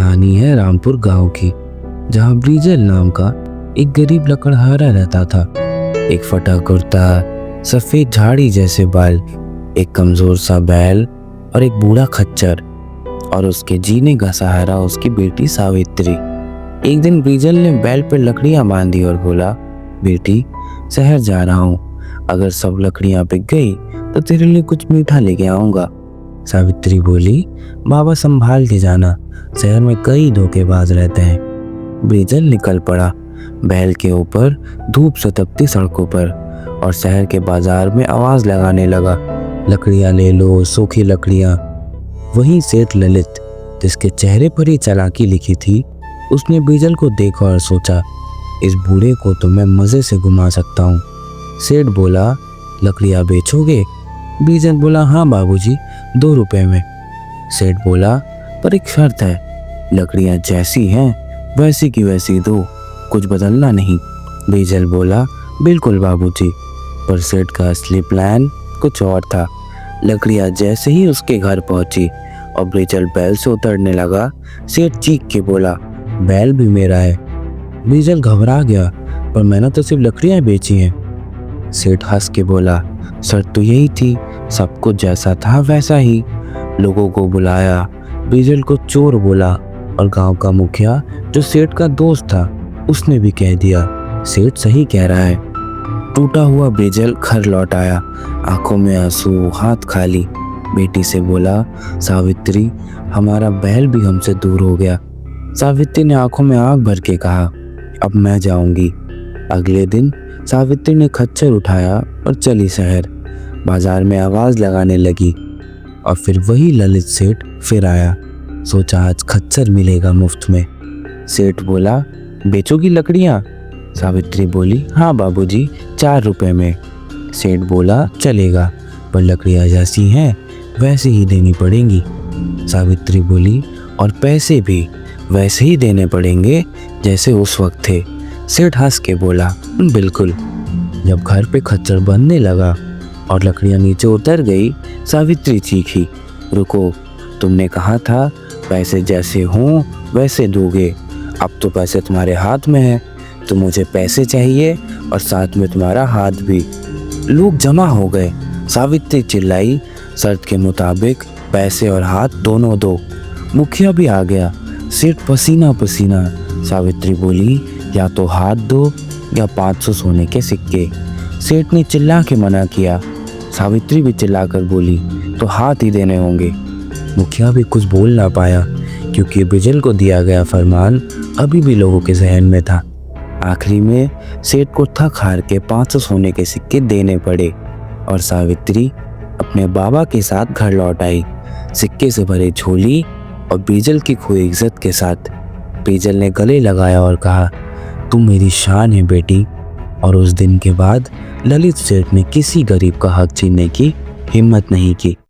कहानी है रामपुर गांव की, जहां ब्रिजल नाम का एक गरीब लकड़हारा रहता था। एक फटा कुर्ता, सफेद झाड़ी जैसे बाल, एक कमजोर सा बैल और एक बूढ़ा खच्चर, और उसके जीने का सहारा उसकी बेटी सावित्री। एक दिन ब्रिजल ने बैल पर लकड़ियां बांधी और बोला, बेटी, शहर जा रहा हूँ, अगर सब लकड़ियां बिक गई तो तेरे लिए कुछ मीठा लेके आऊंगा। सावित्री बोली, बाबा संभाल के जाना, शहर में कई धोखेबाज रहते हैं। ब्रिजल निकल पड़ा, बैल के ऊपर धूप से तपती सड़कों पर, और शहर के बाजार में आवाज लगाने लगा, लकड़ियां ले लो, सूखी लकड़ियां। वहीं सेठ ललित, जिसके चेहरे पर ही चालाकी लिखी थी, उसने ब्रिजल को देखा और सोचा, इस बूढ़े को तो मैं मजे से घुमा सकता हूँ। सेठ बोला, लकड़ियां बेचोगे? ब्रिजल बोला, हाँ बाबूजी, 2 रुपए में। सेठ बोला, पर एक शर्त है, लकड़ियां जैसी हैं वैसी की वैसी दो, कुछ बदलना नहीं। ब्रिजल बोला, बिल्कुल बाबूजी। पर सेठ का असली प्लान कुछ और था। लकड़ियां जैसे ही उसके घर पहुंची और ब्रिजल बैल से उतरने लगा, सेठ चीख के बोला, बैल भी मेरा है। ब्रिजल घबरा गया, पर मैंने तो सिर्फ लकड़ियां बेची हैं। सेठ हंस के बोला, शर्त तो यही थी, सब कुछ जैसा था वैसा ही। लोगों को बुलाया, ब्रिजल को चोर बोला, और गांव का मुखिया जो सेठ का दोस्त था, उसने भी कह दिया, सेठ सही कह रहा है। टूटा हुआ ब्रिजल घर लौट आया, आंखों में आंसू, हाथ खाली। बेटी से बोला, सावित्री, हमारा बैल भी हमसे दूर हो गया। सावित्री ने आंखों में आग भर के कहा, अब मैं जाऊंगी। अगले दिन सावित्री ने खच्चर उठाया और चली शहर। बाजार में आवाज लगाने लगी, और फिर वही ललित सेठ फिर आया। सोचा, आज खच्चर मिलेगा मुफ्त में। सेठ बोला, बेचोगी लकड़ियां? सावित्री बोली, हाँ बाबूजी, 4 रुपए में। सेठ बोला, चलेगा, पर लकड़ियां जैसी हैं वैसे ही देनी पड़ेंगी। सावित्री बोली, और पैसे भी वैसे ही देने पड़ेंगे जैसे उस वक्त थे। सेठ हंस के बोला, बिल्कुल। जब घर पे खच्चर बनने लगा और लकड़ियां नीचे उतर गई, सावित्री चीखी, रुको, तुमने कहा था पैसे जैसे हों वैसे दोगे, अब तो पैसे तुम्हारे हाथ में हैं, तो मुझे पैसे चाहिए और साथ में तुम्हारा हाथ भी। लोग जमा हो गए। सावित्री चिल्लाई, शर्त के मुताबिक पैसे और हाथ दोनों दो। मुखिया भी आ गया, सेठ पसीना पसीना। सावित्री बोली, या तो हाथ दो या 500 सोने के सिक्के। सेठ ने चिल्ला के मना किया। सावित्री भी चिल्लाकर बोली, तो हाथ ही देने होंगे। मुखिया भी कुछ बोल ना पाया, क्योंकि ब्रिजल को दिया गया फरमान अभी भी लोगों के जहन में था। आखिरी में सेठ को थक हार के 500 सोने के सिक्के देने पड़े, और सावित्री अपने बाबा के साथ घर लौट आई, सिक्के से भरे झोली और ब्रिजल की खोई इज्जत के साथ। ब्रिजल ने गले लगाया और कहा, तुम मेरी शान है बेटी। और उस दिन के बाद ललित सेठ ने किसी गरीब का हक छीनने की हिम्मत नहीं की।